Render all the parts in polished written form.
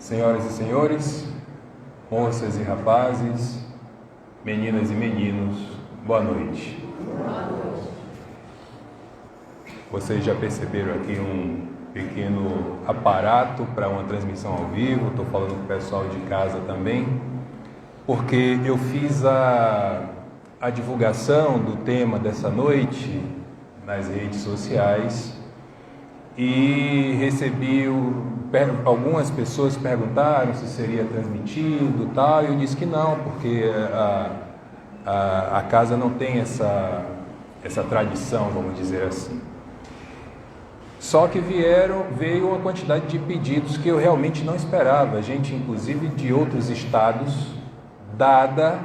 Senhoras e senhores, moças e rapazes, meninas e meninos, boa noite. Vocês já perceberam aqui um pequeno aparato para uma transmissão ao vivo, estou falando com o pessoal de casa também, porque eu fiz a divulgação do tema dessa noite nas redes sociais e recebi algumas pessoas perguntaram se seria transmitido e tal, e eu disse que não, porque a casa não tem essa tradição, vamos dizer assim. Só que veio uma quantidade de pedidos que eu realmente não esperava, gente inclusive de outros estados, dada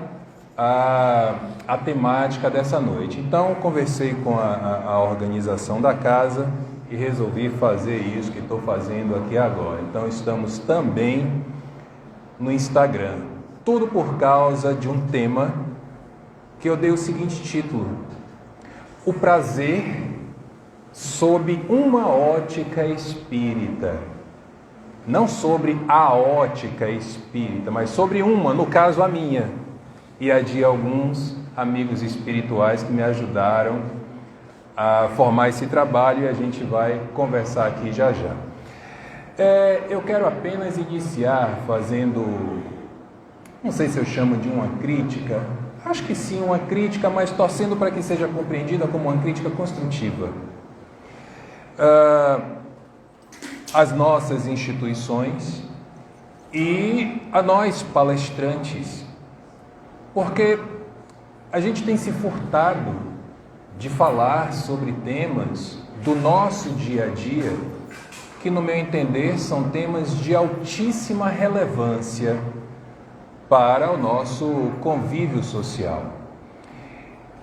a temática dessa noite. Então conversei com a organização da casa e resolvi fazer isso que estou fazendo aqui agora. Então estamos também no Instagram, tudo por causa de um tema que eu dei o seguinte título: o prazer sob uma ótica espírita. Não sobre a ótica espírita, mas sobre uma, no caso a minha, e a de alguns amigos espirituais que me ajudaram a formar esse trabalho, e a gente vai conversar aqui já já. Eu quero apenas iniciar fazendo, não sei se eu chamo de uma crítica, acho que sim, uma crítica, mas torcendo para que seja compreendida como uma crítica construtiva. As nossas instituições e a nós palestrantes, porque a gente tem se furtado de falar sobre temas do nosso dia a dia, que no meu entender são temas de altíssima relevância para o nosso convívio social.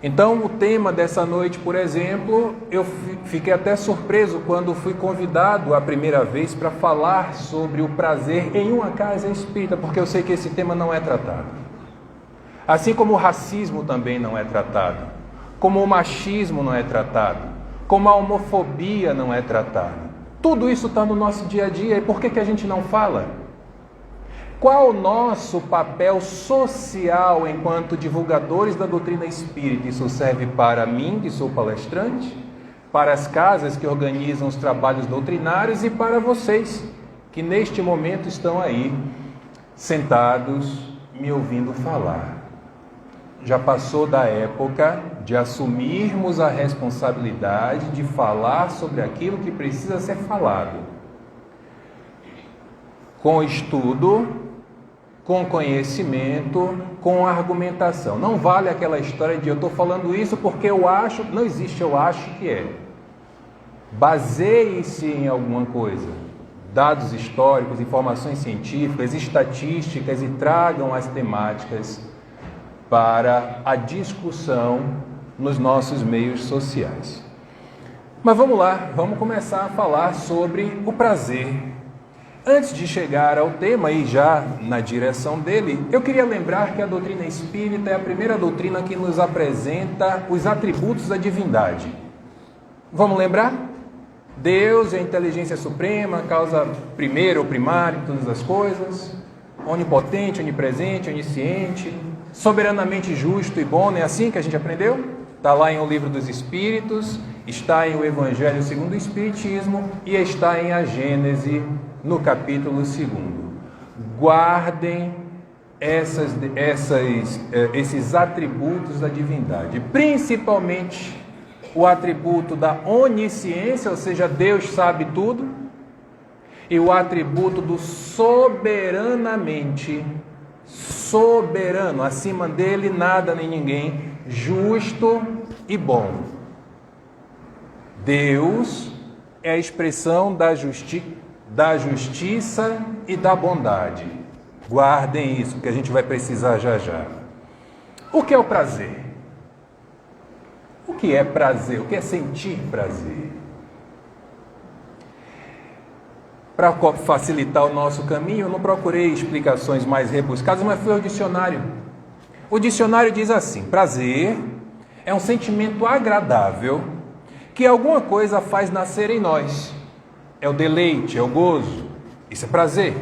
Então, o tema dessa noite, por exemplo, eu fiquei até surpreso quando fui convidado a primeira vez para falar sobre o prazer em uma casa espírita, porque eu sei que esse tema não é tratado. Assim como o racismo também não é tratado, como o machismo não é tratado, como a homofobia não é tratada. Tudo isso está no nosso dia a dia, e por que a gente não fala? Qual o nosso papel social enquanto divulgadores da doutrina espírita? Isso serve para mim, que sou palestrante, para as casas que organizam os trabalhos doutrinários e para vocês, que neste momento estão aí, sentados, me ouvindo falar. Já passou da época de assumirmos a responsabilidade de falar sobre aquilo que precisa ser falado, com estudo, com conhecimento, com argumentação. Não vale aquela história de eu estou falando isso porque eu acho. Não existe eu acho que é. Baseie-se em alguma coisa, dados históricos, informações científicas, estatísticas, e tragam as temáticas para a discussão nos nossos meios sociais. Mas vamos lá, vamos começar a falar sobre o prazer. Antes de chegar ao tema e já na direção dele, eu queria lembrar que a doutrina espírita é a primeira doutrina que nos apresenta os atributos da divindade. Vamos lembrar? Deus é a inteligência suprema, causa primeira ou primária em todas as coisas, onipotente, onipresente, onisciente, soberanamente justo e bom, não é assim que a gente aprendeu? Está lá em O Livro dos Espíritos, está em O Evangelho segundo o Espiritismo e está em a Gênese, no capítulo 2. Guardem esses atributos da divindade, principalmente o atributo da onisciência, ou seja, Deus sabe tudo, e o atributo do soberanamente, soberano, acima dele nada nem ninguém, justo e bom. Deus é a expressão da justiça e da bondade. Guardem isso, porque a gente vai precisar já já. O que é o prazer? O que é prazer? O que é sentir prazer? Para facilitar o nosso caminho, eu não procurei explicações mais rebuscadas, mas fui ao dicionário. O dicionário diz assim: prazer é um sentimento agradável que alguma coisa faz nascer em nós. É o deleite, é o gozo. Isso é prazer.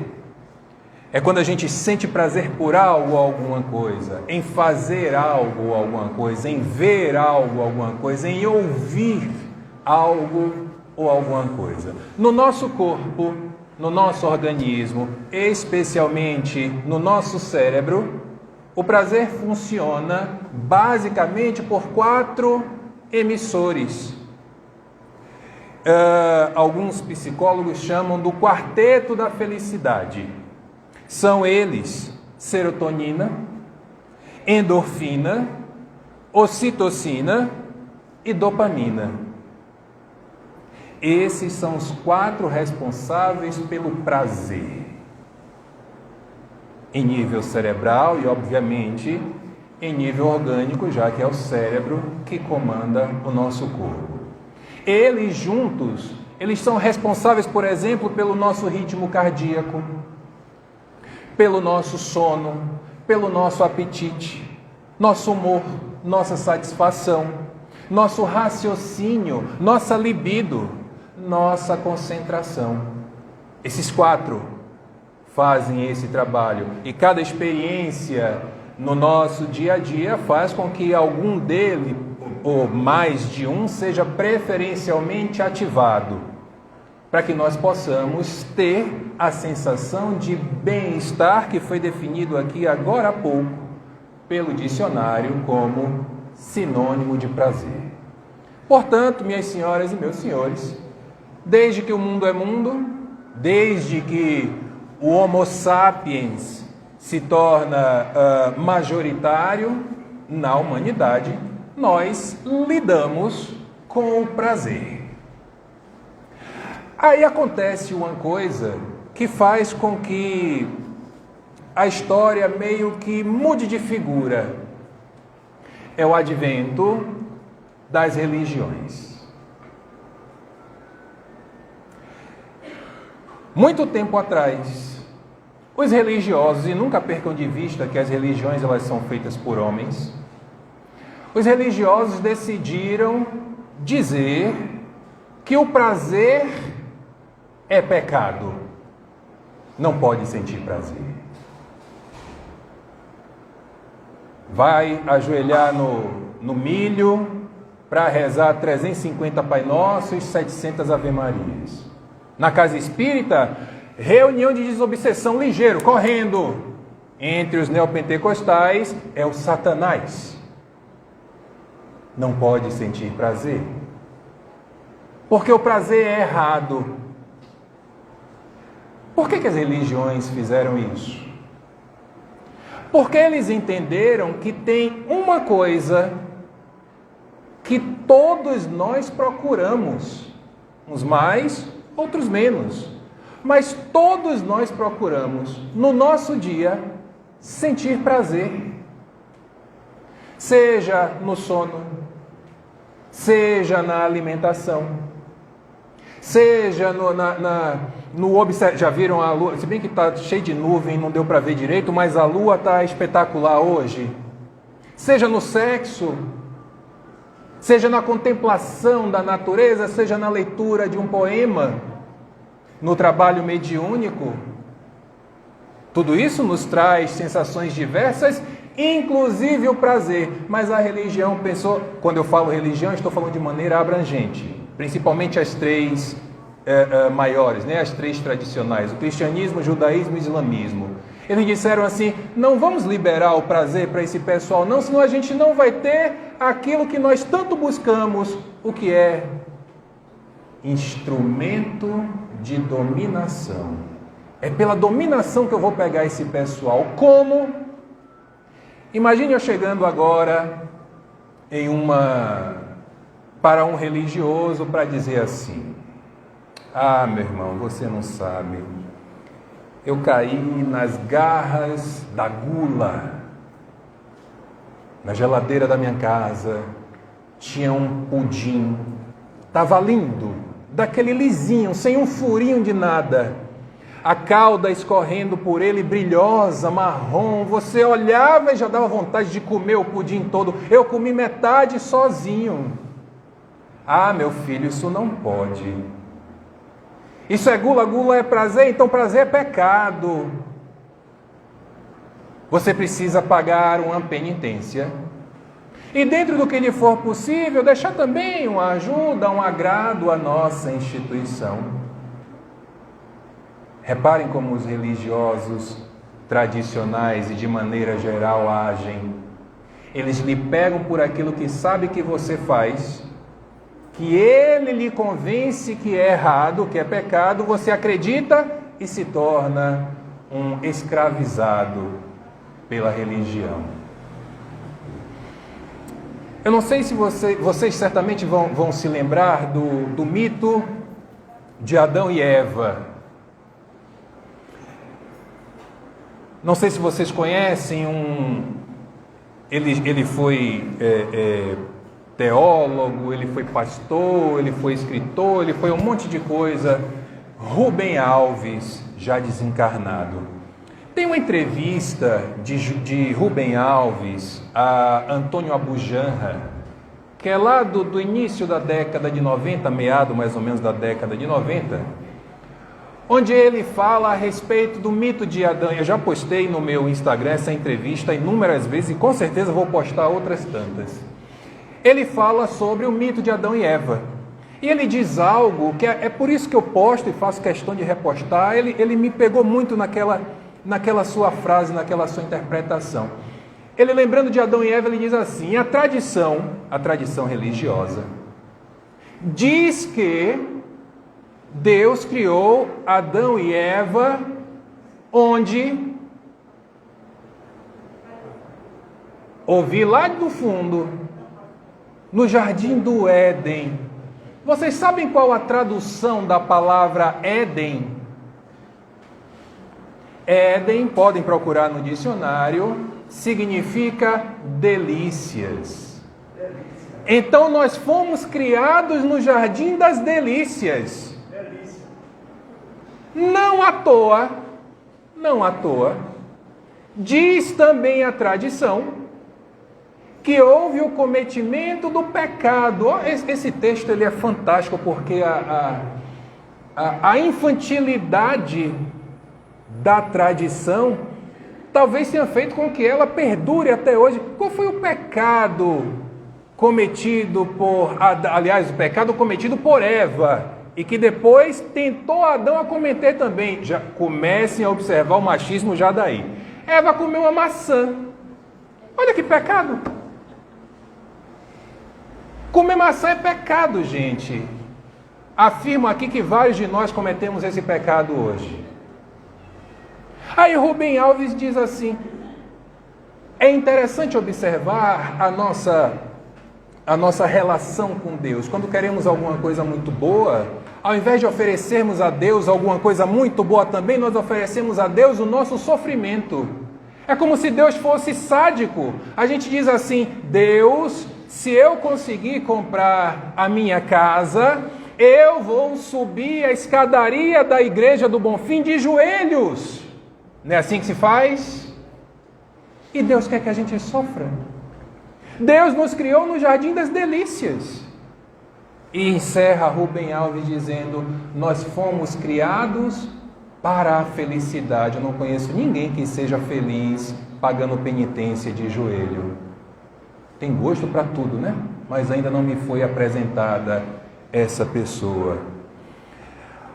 É quando a gente sente prazer por algo ou alguma coisa, em fazer algo ou alguma coisa, em ver algo ou alguma coisa, em ouvir algo ou alguma coisa. No nosso corpo, no nosso organismo, especialmente no nosso cérebro, o prazer funciona basicamente por 4 emissores. Alguns psicólogos chamam do quarteto da felicidade. São eles: serotonina, endorfina, ocitocina e dopamina. Esses são os 4 responsáveis pelo prazer. Em nível cerebral e, obviamente, em nível orgânico, já que é o cérebro que comanda o nosso corpo. Eles juntos, eles são responsáveis, por exemplo, pelo nosso ritmo cardíaco, pelo nosso sono, pelo nosso apetite, nosso humor, nossa satisfação, nosso raciocínio, nossa libido, nossa concentração. Esses 4 fazem esse trabalho, e cada experiência no nosso dia a dia faz com que algum dele, ou mais de um, seja preferencialmente ativado, para que nós possamos ter a sensação de bem-estar que foi definido aqui agora há pouco pelo dicionário como sinônimo de prazer. Portanto, minhas senhoras e meus senhores, desde que o mundo é mundo, desde que o Homo sapiens se torna majoritário na humanidade, nós lidamos com o prazer. Aí acontece uma coisa que faz com que a história meio que mude de figura. É o advento das religiões. Muito tempo atrás, os religiosos, e nunca percam de vista que as religiões elas são feitas por homens, os religiosos decidiram dizer que o prazer é pecado. Não pode sentir prazer. Vai ajoelhar no milho para rezar 350 Pai Nosso e 700 Ave Marias. Na casa espírita, reunião de desobsessão ligeiro, correndo. Entre os neopentecostais é o Satanás. Não pode sentir prazer. Porque o prazer é errado. Por que as religiões fizeram isso? Porque eles entenderam que tem uma coisa que todos nós procuramos, uns mais, outros menos, mas todos nós procuramos, no nosso dia, sentir prazer. Seja no sono, seja na alimentação, seja no observar. Já viram a lua? Se bem que está cheio de nuvem, não deu para ver direito, mas a lua está espetacular hoje. Seja no sexo, seja na contemplação da natureza, seja na leitura de um poema, no trabalho mediúnico. Tudo isso nos traz sensações diversas, inclusive o prazer. Mas a religião pensou, quando eu falo religião, estou falando de maneira abrangente, principalmente as 3 maiores, né? As 3 tradicionais, o cristianismo, o judaísmo e o islamismo. Eles disseram assim: não vamos liberar o prazer para esse pessoal não, senão a gente não vai ter aquilo que nós tanto buscamos, o que é instrumento de dominação. É pela dominação que eu vou pegar esse pessoal. Como? Imagine eu chegando agora para um religioso para dizer assim: ah, meu irmão, você não sabe, eu caí nas garras da gula. Na geladeira da minha casa tinha um pudim, estava lindo, daquele lisinho, sem um furinho de nada, a calda escorrendo por ele, brilhosa, marrom. Você olhava e já dava vontade de comer o pudim todo. Eu comi metade sozinho. Ah, meu filho, isso não pode. Isso é gula, gula é prazer, então prazer é pecado. Você precisa pagar uma penitência. E dentro do que lhe for possível, deixar também uma ajuda, um agrado à nossa instituição. Reparem como os religiosos tradicionais e de maneira geral agem. Eles lhe pegam por aquilo que sabe que você faz, que ele lhe convence que é errado, que é pecado, você acredita e se torna um escravizado pela religião. Eu não sei se vocês certamente vão se lembrar do mito de Adão e Eva. Não sei se vocês conhecem Ele foi teólogo, ele foi pastor, ele foi escritor, ele foi um monte de coisa. Rubem Alves, já desencarnado. Tem uma entrevista de Rubem Alves a Antônio Abujamra, que é lá do início da década de 90, meado mais ou menos da década de 90, onde ele fala a respeito do mito de Adão. Eu já postei no meu Instagram essa entrevista inúmeras vezes e com certeza vou postar outras tantas. Ele fala sobre o mito de Adão e Eva. E ele diz algo que é por isso que eu posto e faço questão de repostar. Ele me pegou muito naquela sua frase, naquela sua interpretação. Ele, lembrando de Adão e Eva, ele diz assim: a tradição religiosa, diz que Deus criou Adão e Eva onde? Ouvi lá do fundo, no jardim do Éden. Vocês sabem qual a tradução da palavra Éden? Éden, podem procurar no dicionário, significa delícias. Então nós fomos criados no jardim das delícias. Não à toa, diz também a tradição que houve o cometimento do pecado. Esse texto ele é fantástico porque a infantilidade da tradição talvez tenha feito com que ela perdure até hoje. Qual foi o pecado cometido o pecado cometido por Eva e que depois tentou Adão a cometer também? Já comecem a observar o machismo já daí. Eva comeu uma maçã. Olha que pecado. Comer maçã é pecado, gente. Afirmo aqui que vários de nós cometemos esse pecado hoje. Aí Rubem Alves diz assim: é interessante observar a nossa relação com Deus. Quando queremos alguma coisa muito boa, ao invés de oferecermos a Deus alguma coisa muito boa também, nós oferecemos a Deus o nosso sofrimento. É como se Deus fosse sádico. A gente diz assim: Deus, se eu conseguir comprar a minha casa, eu vou subir a escadaria da Igreja do Bonfim de joelhos. Não é assim que se faz? E Deus quer que a gente sofra. Deus nos criou no jardim das delícias. E encerra Rubem Alves dizendo: nós fomos criados para a felicidade. Eu não conheço ninguém que seja feliz pagando penitência de joelho. Tem gosto para tudo, né? Mas ainda não me foi apresentada essa pessoa.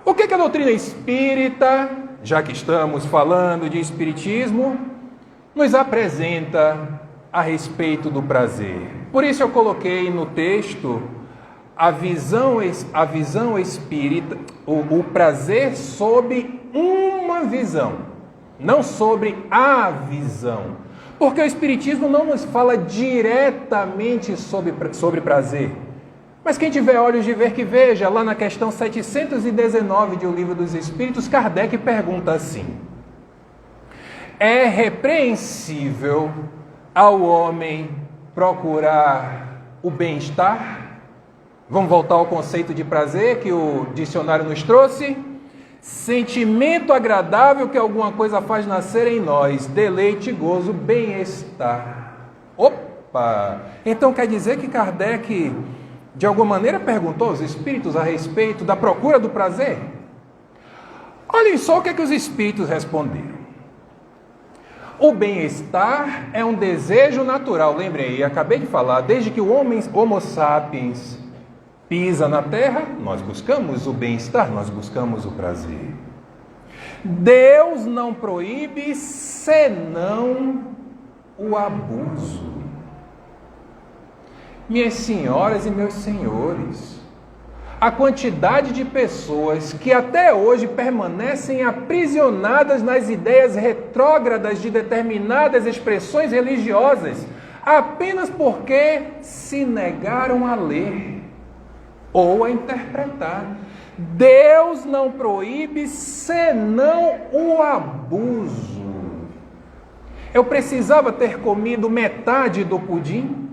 O que a doutrina espírita, já que estamos falando de espiritismo, nos apresenta a respeito do prazer? Por isso eu coloquei no texto a visão espírita, o prazer sob uma visão, não sobre a visão. Porque o Espiritismo não nos fala diretamente sobre prazer. Mas quem tiver olhos de ver que veja, lá na questão 719 de O Livro dos Espíritos, Kardec pergunta assim: é repreensível ao homem procurar o bem-estar? Vamos voltar ao conceito de prazer que o dicionário nos trouxe? Sentimento agradável que alguma coisa faz nascer em nós, deleite, gozo, bem-estar. Opa! Então quer dizer que Kardec, de alguma maneira, perguntou aos espíritos a respeito da procura do prazer? Olhem só o que os espíritos responderam. O bem-estar é um desejo natural. Lembrem aí, acabei de falar, desde que o Homo sapiens pisa na Terra, nós buscamos o bem-estar, nós buscamos o prazer. Deus não proíbe senão o abuso. Minhas senhoras e meus senhores, a quantidade de pessoas que até hoje permanecem aprisionadas nas ideias retrógradas de determinadas expressões religiosas, apenas porque se negaram a ler ou a interpretar. Deus não proíbe senão o abuso. Eu precisava ter comido metade do pudim?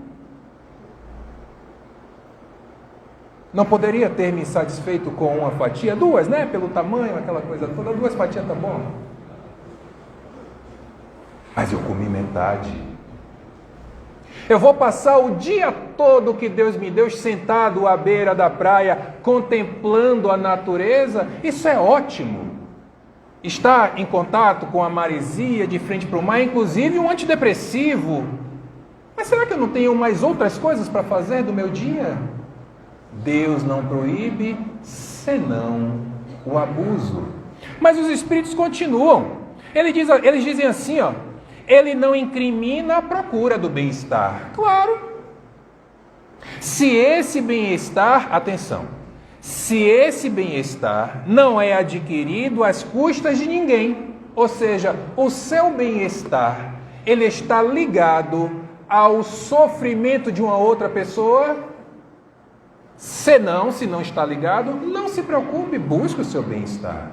Não poderia ter me satisfeito com uma fatia? Duas, né? Pelo tamanho, aquela coisa toda. 2 fatias tá bom. Mas eu comi metade. Eu vou passar o dia todo que Deus me deu sentado à beira da praia, contemplando a natureza? Isso é ótimo. Estar em contato com a maresia, de frente para o mar, inclusive um antidepressivo. Mas será que eu não tenho mais outras coisas para fazer do meu dia? Deus não proíbe, senão o abuso. Mas os espíritos continuam. Eles dizem assim, ó, ele não incrimina a procura do bem-estar. Claro. Se esse bem-estar, atenção, se esse bem-estar não é adquirido às custas de ninguém, ou seja, o seu bem-estar, ele está ligado ao sofrimento de uma outra pessoa, se não está ligado, não se preocupe, busque o seu bem-estar.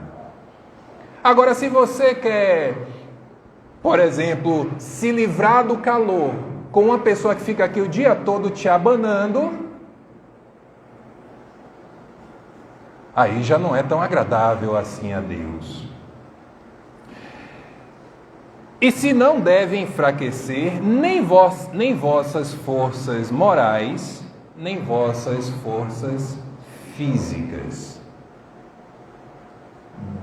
Agora, se você quer, por exemplo, se livrar do calor com uma pessoa que fica aqui o dia todo te abanando, aí já não é tão agradável assim a Deus. E se não deve enfraquecer nem vossas forças morais, nem vossas forças físicas.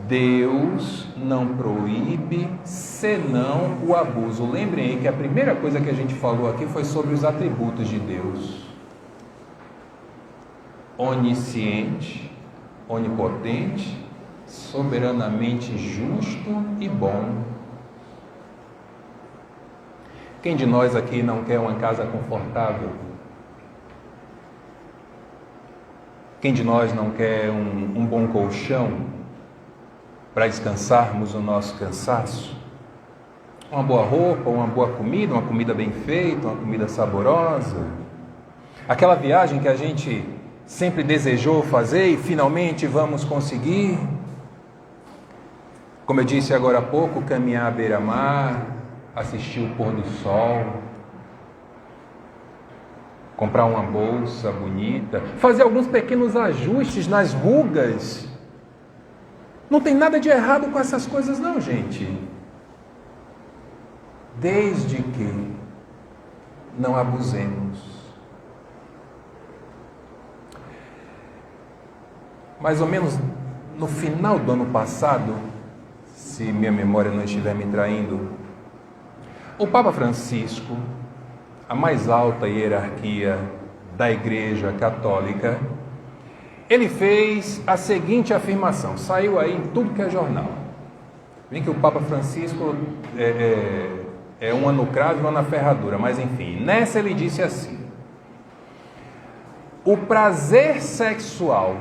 Deus não proíbe senão o abuso. Lembrem aí que a primeira coisa que a gente falou aqui foi sobre os atributos de Deus: onisciente, onipotente, soberanamente justo e bom. Quem de nós aqui não quer uma casa confortável? Quem de nós não quer um bom colchão para descansarmos o nosso cansaço? Uma boa roupa, uma boa comida, uma comida bem feita, uma comida saborosa. Aquela viagem que a gente sempre desejou fazer e finalmente vamos conseguir. Como eu disse agora há pouco, caminhar à beira-mar, assistir o pôr do sol, comprar uma bolsa bonita, fazer alguns pequenos ajustes nas rugas. Não tem nada de errado com essas coisas não, gente. Desde que não abusemos. Mais ou menos no final do ano passado, se minha memória não estiver me traindo, o Papa Francisco, a mais alta hierarquia da Igreja Católica, ele fez a seguinte afirmação, saiu aí em tudo que é jornal. Vem que o Papa Francisco é uma no cravo e uma na ferradura, mas enfim, nessa ele disse assim: o prazer sexual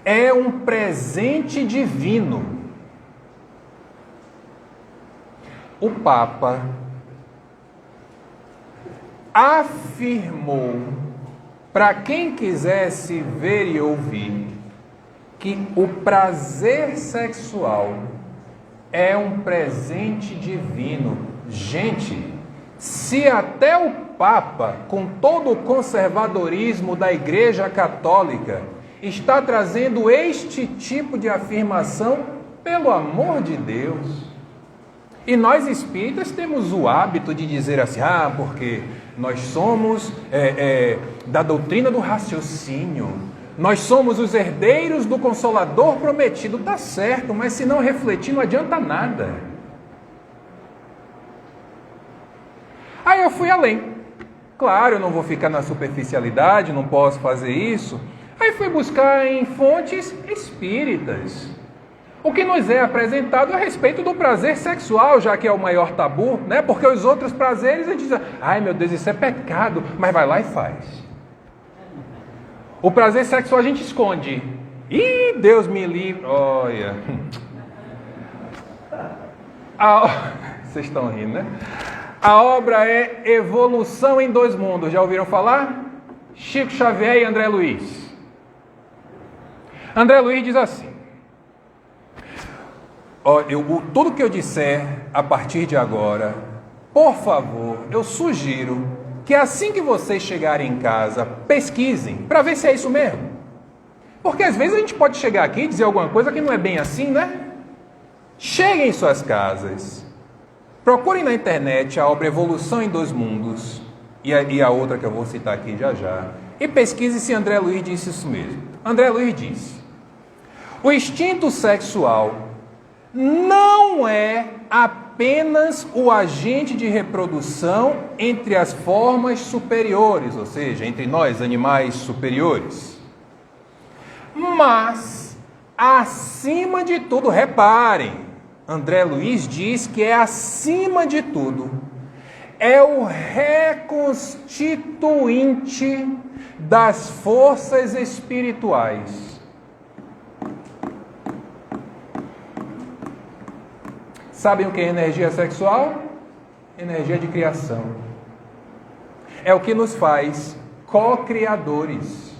é um presente divino. O Papa afirmou, para quem quisesse ver e ouvir, que o prazer sexual é um presente divino. Gente, se até o Papa, com todo o conservadorismo da Igreja Católica, está trazendo este tipo de afirmação, pelo amor de Deus. E nós espíritas temos o hábito de dizer assim, porque nós somos da doutrina do raciocínio, nós somos os herdeiros do Consolador prometido. Tá certo, mas se não refletir não adianta nada. fui além. Claro, eu não vou ficar na superficialidade, não posso fazer isso. Aí fui buscar em fontes espíritas o que nos é apresentado a respeito do prazer sexual, já que é o maior tabu, né? Porque os outros prazeres a gente diz, ai meu Deus, isso é pecado, mas vai lá e faz. O prazer sexual a gente esconde. Ih, Deus me livre. Olha. Vocês estão rindo, né? A obra é Evolução em Dois Mundos. Já ouviram falar? Chico Xavier e André Luiz. André Luiz diz assim: tudo que eu disser a partir de agora, por favor, eu sugiro que assim que vocês chegarem em casa, pesquisem para ver se é isso mesmo. Porque às vezes a gente pode chegar aqui e dizer alguma coisa que não é bem assim, né? Cheguem em suas casas, procurem na internet a obra Evolução em Dois Mundos e a outra que eu vou citar aqui já já, e pesquise se André Luiz disse isso mesmo. André Luiz disse: o instinto sexual não é apenas o agente de reprodução entre as formas superiores, ou seja, entre nós, animais superiores. Mas, acima de tudo, reparem, André Luiz diz que é acima de tudo, é o reconstituinte das forças espirituais. Sabem o que é energia sexual? Energia de criação. É o que nos faz co-criadores,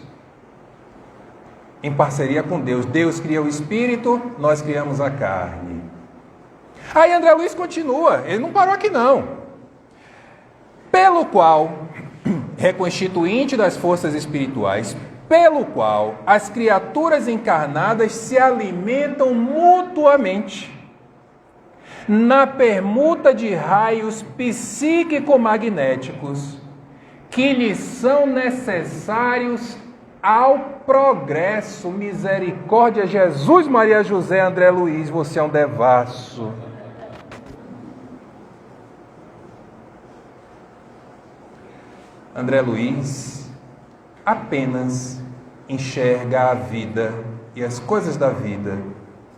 em parceria com Deus. Deus cria o espírito, nós criamos a carne. Aí André Luiz continua, ele não parou aqui não. Pelo qual, reconstituinte das forças espirituais, pelo qual as criaturas encarnadas se alimentam mutuamente na permuta de raios psíquico-magnéticos que lhes são necessários ao progresso. Misericórdia, Jesus, Maria José, André Luiz, você é um devasso. André Luiz apenas enxerga a vida e as coisas da vida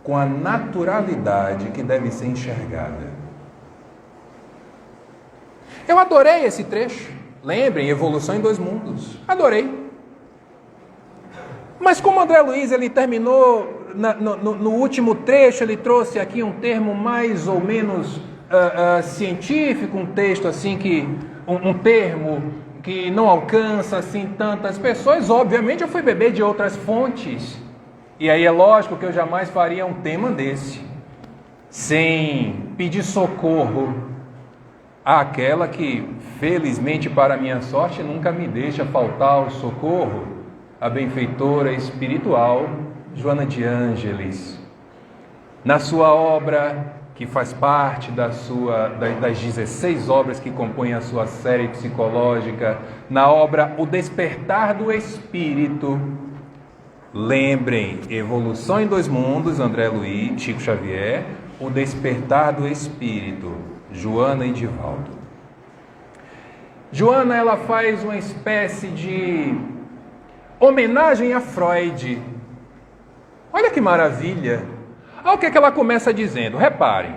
com a naturalidade que deve ser enxergada. Eu adorei esse trecho. Lembrem, Evolução em Dois Mundos. Adorei. Mas como André Luiz ele terminou no último trecho, ele trouxe aqui um termo mais ou menos científico, um texto assim que um termo que não alcança assim tantas pessoas. Obviamente eu fui beber de outras fontes. E aí é lógico que eu jamais faria um tema desse sem pedir socorro àquela que, felizmente para minha sorte, nunca me deixa faltar o socorro, a benfeitora espiritual Joana de Ângeles. Na sua obra, que faz parte das 16 obras que compõem a sua série psicológica, na obra O Despertar do Espírito, lembrem, Evolução em Dois Mundos, André Luiz, Chico Xavier, O Despertar do Espírito, Joana Edivaldo. Joana, ela faz uma espécie de homenagem a Freud. Olha que maravilha. Olha o que ela começa dizendo. Reparem,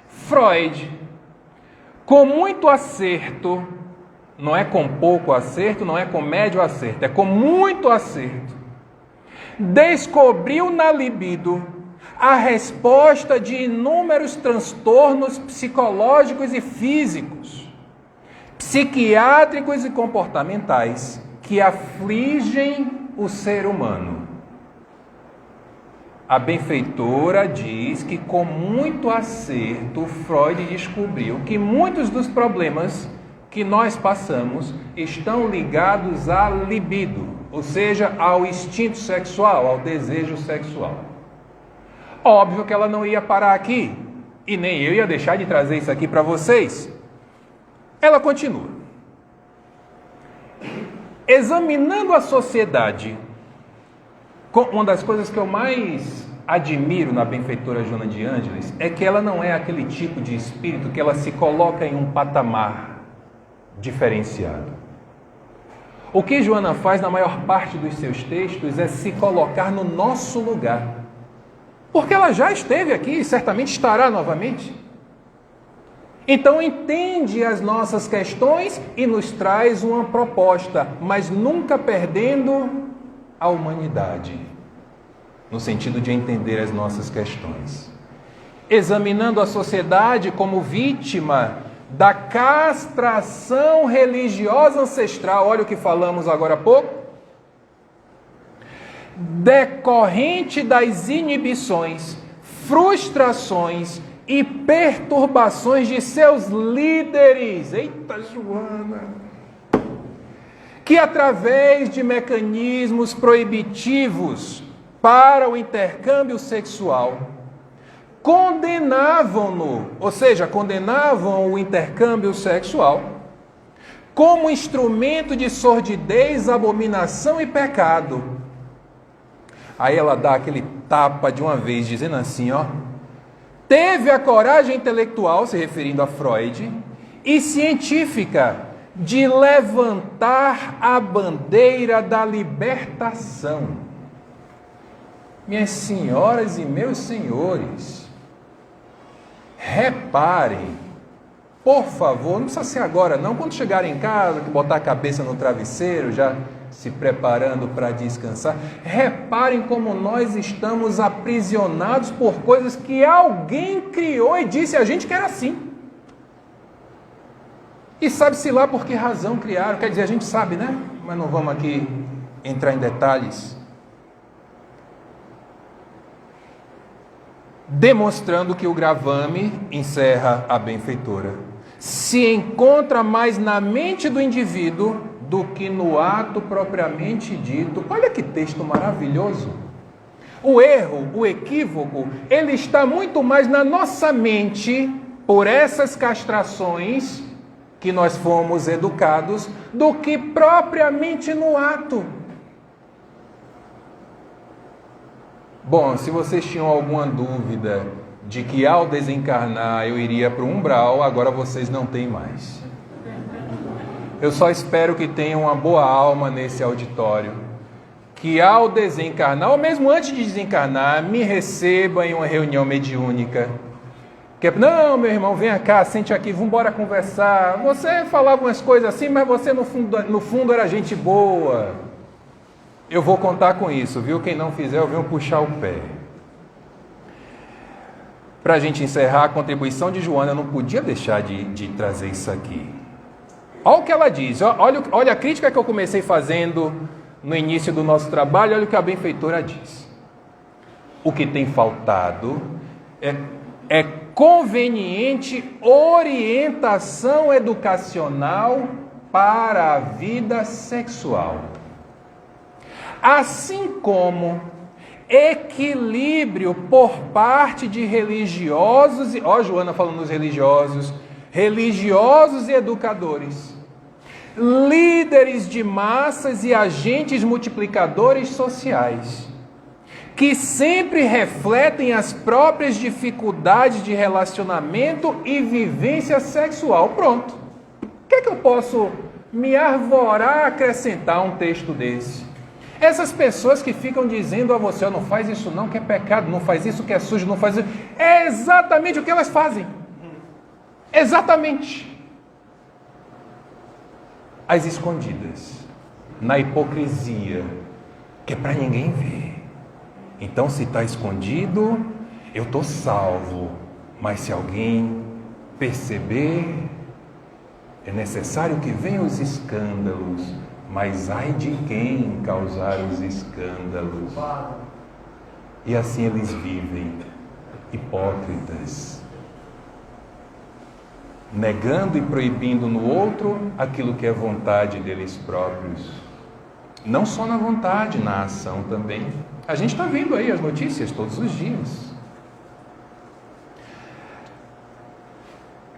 Freud, com muito acerto, não é com pouco acerto, não é com médio acerto, é com muito acerto, descobriu na libido a resposta de inúmeros transtornos psicológicos e físicos, psiquiátricos e comportamentais que afligem o ser humano. A benfeitora diz que com muito acerto Freud descobriu que muitos dos problemas que nós passamos estão ligados à libido, ou seja, ao instinto sexual, ao desejo sexual. Óbvio que ela não ia parar aqui, e nem eu ia deixar de trazer isso aqui para vocês. Ela continua. Examinando a sociedade, uma das coisas que eu mais admiro na benfeitora Joana de Ângeles é que ela não é aquele tipo de espírito que ela se coloca em um patamar. diferenciado. O que Joana faz na maior parte dos seus textos é se colocar no nosso lugar. Porque ela já esteve aqui e certamente estará novamente. Então entende as nossas questões e nos traz uma proposta, mas nunca perdendo a humanidade, no sentido de entender as nossas questões. Examinando a sociedade como vítima da castração religiosa ancestral, olha o que falamos agora há pouco, decorrente das inibições, frustrações e perturbações de seus líderes. Eita, Joana! Que através de mecanismos proibitivos para o intercâmbio sexual, condenavam-no, ou seja, condenavam o intercâmbio sexual como instrumento de sordidez, abominação e pecado. Aí ela dá aquele tapa de uma vez, dizendo assim, ó: teve a coragem intelectual, se referindo a Freud, e científica, de levantar a bandeira da libertação. Minhas senhoras e meus senhores, reparem, por favor, não precisa ser agora não, quando chegarem em casa, que botar a cabeça no travesseiro, já se preparando para descansar, reparem como nós estamos aprisionados por coisas que alguém criou e disse a gente que era assim. E sabe-se lá por que razão criaram, quer dizer, a gente sabe, né? Mas não vamos aqui entrar em detalhes. Demonstrando que o gravame, encerra a benfeitora, se encontra mais na mente do indivíduo do que no ato propriamente dito. Olha que texto maravilhoso! O erro, o equívoco, ele está muito mais na nossa mente, por essas castrações que nós fomos educados, do que propriamente no ato. Bom, se vocês tinham alguma dúvida de que ao desencarnar eu iria para o umbral, agora vocês não têm mais. Eu só espero que tenham uma boa alma nesse auditório, que ao desencarnar, ou mesmo antes de desencarnar, me receba em uma reunião mediúnica. Que não, meu irmão, venha cá, sente aqui, vamos embora conversar. Você falava umas coisas assim, mas você no fundo era gente boa. Eu vou contar com isso, viu? Quem não fizer, eu venho puxar o pé. Para a gente encerrar, a contribuição de Joana, eu não podia deixar de trazer isso aqui. Olha o que ela diz, olha a crítica que eu comecei fazendo no início do nosso trabalho, olha o que a benfeitora diz. O que tem faltado é conveniente orientação educacional para a vida sexual. Assim como equilíbrio por parte de religiosos, ó Joana falando dos religiosos e educadores, líderes de massas e agentes multiplicadores sociais, que sempre refletem as próprias dificuldades de relacionamento e vivência sexual. Pronto. O que é que eu posso me arvorar a acrescentar a um texto desse? Essas pessoas que ficam dizendo a você, não faz isso não, que é pecado, não faz isso que é sujo, não faz isso. É exatamente o que elas fazem. Exatamente. As escondidas, na hipocrisia, que é para ninguém ver. Então, se está escondido, eu estou salvo. Mas se alguém perceber, é necessário que venham os escândalos. Mas ai de quem causar os escândalos. E assim eles vivem, hipócritas, negando e proibindo no outro aquilo que é vontade deles próprios. Não só na vontade, na ação também. A gente está vendo aí as notícias todos os dias.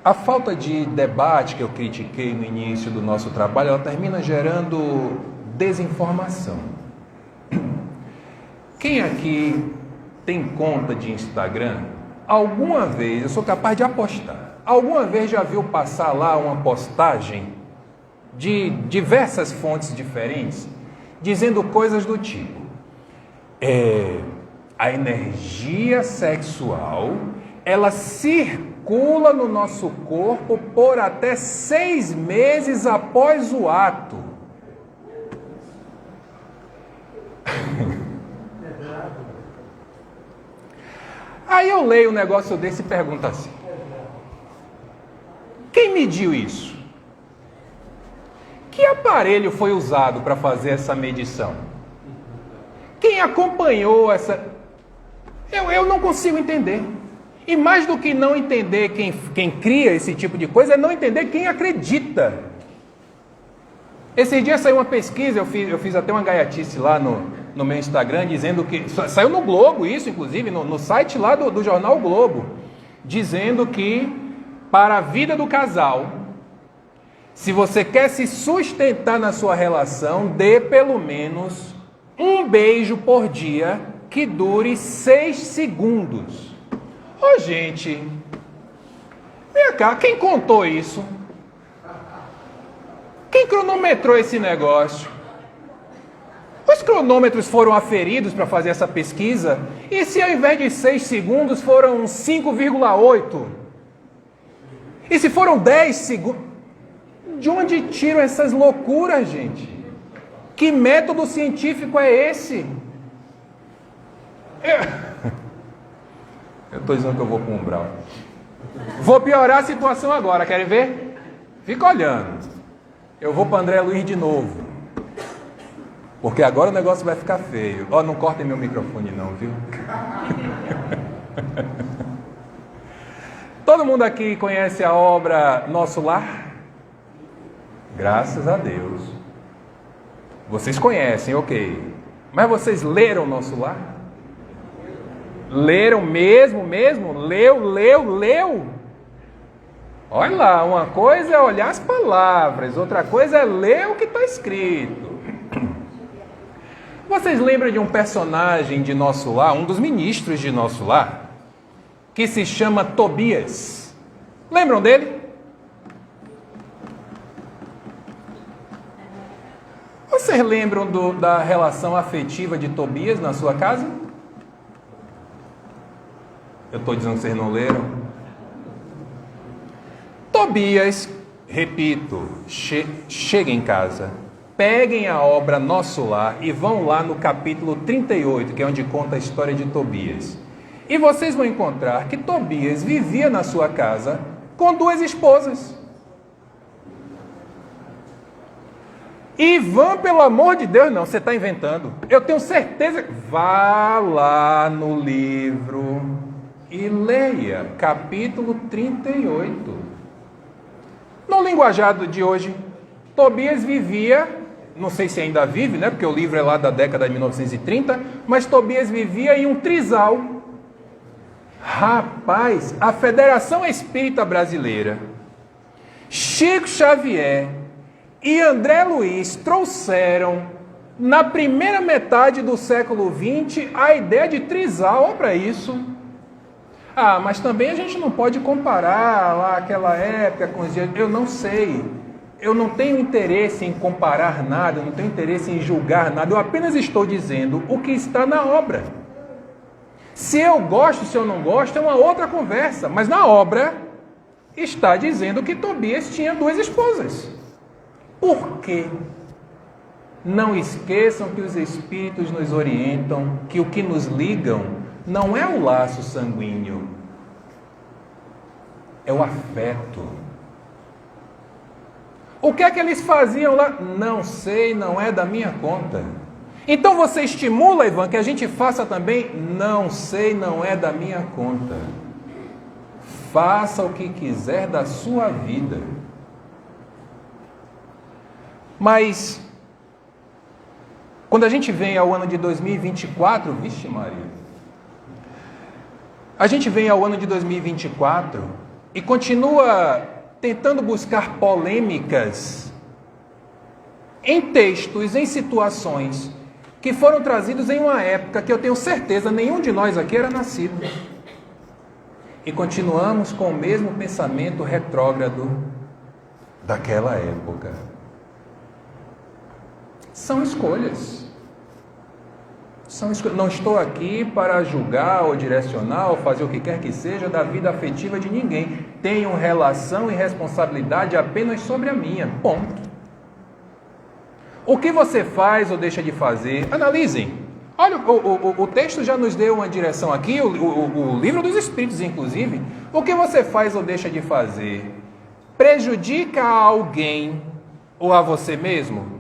A falta de debate que eu critiquei no início do nosso trabalho, ela termina gerando desinformação. Quem aqui tem conta de Instagram, alguma vez, eu sou capaz de apostar, alguma vez já viu passar lá uma postagem de diversas fontes diferentes, dizendo coisas do tipo: a energia sexual, ela circula no nosso corpo por até 6 meses após o ato. Aí eu leio um negócio desse e pergunto assim: quem mediu isso? Que aparelho foi usado para fazer essa medição? Quem acompanhou essa... Eu não consigo entender. E mais do que não entender quem cria esse tipo de coisa, é não entender quem acredita. Esses dias saiu uma pesquisa, eu fiz até uma gaiatice lá no meu Instagram, dizendo que... Saiu no Globo isso, inclusive, no site lá do jornal Globo, dizendo que para a vida do casal, se você quer se sustentar na sua relação, dê pelo menos um beijo por dia que dure 6 segundos. Ô, gente, vem cá, quem contou isso? Quem cronometrou esse negócio? Os cronômetros foram aferidos para fazer essa pesquisa, e se ao invés de 6 segundos foram 5,8? E se foram 10 segundos? De onde tiram essas loucuras, gente? Que método científico é esse? Eu estou dizendo que eu vou para um umbral. Vou piorar a situação agora, querem ver? Fica olhando. Eu vou para André Luiz de novo. Porque agora o negócio vai ficar feio. Ó, não cortem meu microfone não, viu? Todo mundo aqui conhece a obra Nosso Lar? Graças a Deus. Vocês conhecem, ok. Mas vocês leram Nosso Lar? Leram mesmo? Leu? Olha lá, uma coisa é olhar as palavras, outra coisa é ler o que está escrito. Vocês lembram de um personagem de Nosso Lar, um dos ministros de Nosso Lar, que se chama Tobias? Lembram dele? Vocês lembram da relação afetiva de Tobias na sua casa? Eu estou dizendo que vocês não leram. Tobias, repito, cheguem em casa, peguem a obra Nosso Lar e vão lá no capítulo 38, que é onde conta a história de Tobias. E vocês vão encontrar que Tobias vivia na sua casa com 2 esposas. Ivan, pelo amor de Deus, não, você está inventando. Eu tenho certeza. Vá lá no livro e leia capítulo 38. No linguajado de hoje, Tobias vivia, não sei se ainda vive, né? Porque o livro é lá da década de 1930, mas Tobias vivia em um trisal. Rapaz, a Federação Espírita Brasileira, Chico Xavier e André Luiz trouxeram, na primeira metade do século XX, a ideia de trisal. Olha para isso. Ah, mas também a gente não pode comparar lá aquela época com os dias. Eu não sei. Eu não tenho interesse em comparar nada, eu não tenho interesse em julgar nada. Eu apenas estou dizendo o que está na obra. Se eu gosto, se eu não gosto, é uma outra conversa. Mas na obra está dizendo que Tobias tinha 2 esposas. Por quê? Não esqueçam que os Espíritos nos orientam que o que nos ligam não é o laço sanguíneo, é o afeto. O que é que eles faziam lá? Não sei, não é da minha conta. Então você estimula, Ivan, que a gente faça também? Não sei, não é da minha conta. Faça o que quiser da sua vida. Mas, quando a gente vem ao ano de 2024, vixe Maria, a gente vem ao ano de 2024 e continua tentando buscar polêmicas em textos, em situações que foram trazidos em uma época que eu tenho certeza nenhum de nós aqui era nascido. E continuamos com o mesmo pensamento retrógrado daquela época. São escolhas. Não estou aqui para julgar ou direcionar ou fazer o que quer que seja da vida afetiva de ninguém. Tenho relação e responsabilidade apenas sobre a minha. Ponto. O que você faz ou deixa de fazer? Analisem. Olha, o texto já nos deu uma direção aqui, o livro dos Espíritos, inclusive. O que você faz ou deixa de fazer prejudica a alguém ou a você mesmo?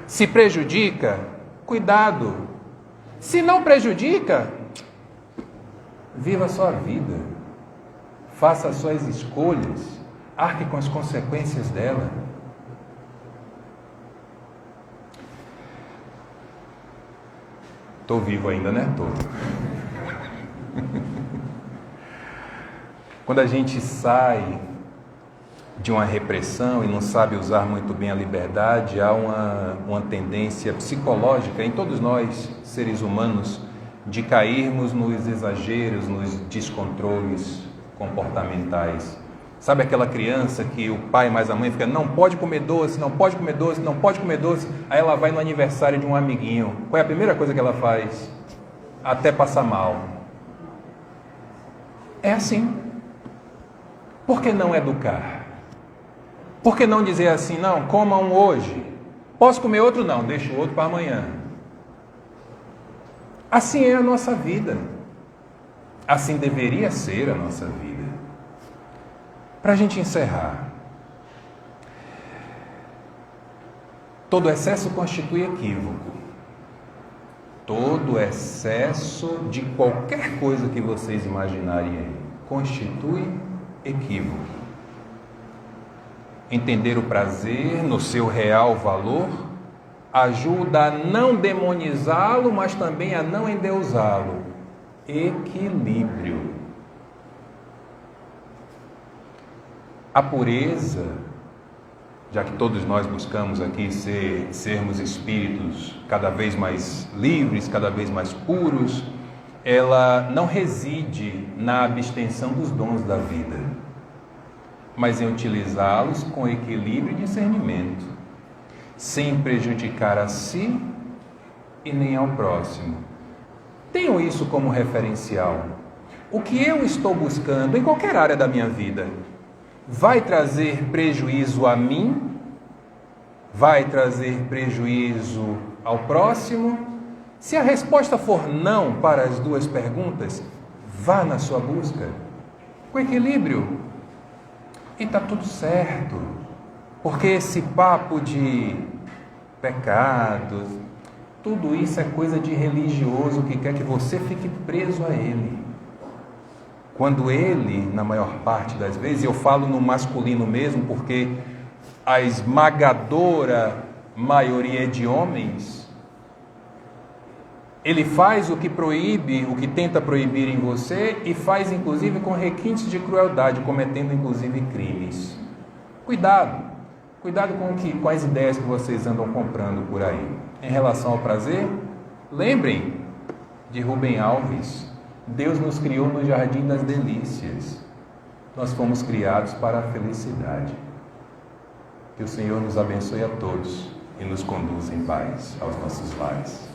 Se prejudica, cuidado. Se não prejudica, viva a sua vida. Faça as suas escolhas. Arque com as consequências dela. Estou vivo ainda, né? Estou. Quando a gente sai de uma repressão e não sabe usar muito bem a liberdade, há uma tendência psicológica em todos nós, seres humanos, de cairmos nos exageros, nos descontroles comportamentais. Sabe aquela criança que o pai mais a mãe fica, não pode comer doce, não pode comer doce, não pode comer doce. Aí ela vai no aniversário de um amiguinho. Qual é a primeira coisa que ela faz? Até passar mal. É assim. Por que não educar? Por que não dizer assim, não, coma um hoje. Posso comer outro? Não, deixa o outro para amanhã. Assim é a nossa vida. Assim deveria ser a nossa vida. Para a gente encerrar, todo excesso constitui equívoco. Todo excesso de qualquer coisa que vocês imaginarem aí constitui equívoco. Entender o prazer no seu real valor ajuda a não demonizá-lo, mas também a não endeusá-lo. Equilíbrio. A pureza, já que todos nós buscamos aqui sermos espíritos cada vez mais livres, cada vez mais puros, ela não reside na abstenção dos dons da vida, mas em utilizá-los com equilíbrio e discernimento, sem prejudicar a si e nem ao próximo. Tenham isso como referencial. O que eu estou buscando em qualquer área da minha vida vai trazer prejuízo a mim? Vai trazer prejuízo ao próximo? Se a resposta for não para as duas perguntas, vá na sua busca com equilíbrio. E está tudo certo. Porque esse papo de pecados, tudo isso é coisa de religioso que quer que você fique preso a ele. Quando ele, na maior parte das vezes, eu falo no masculino mesmo, porque a esmagadora maioria é de homens, ele faz o que proíbe, o que tenta proibir em você e faz inclusive com requintes de crueldade, cometendo inclusive crimes. Cuidado com as ideias que vocês andam comprando por aí. Em relação ao prazer, lembrem de Rubem Alves. Deus nos criou no jardim das delícias. Nós fomos criados para a felicidade. Que o Senhor nos abençoe a todos e nos conduza em paz aos nossos lares.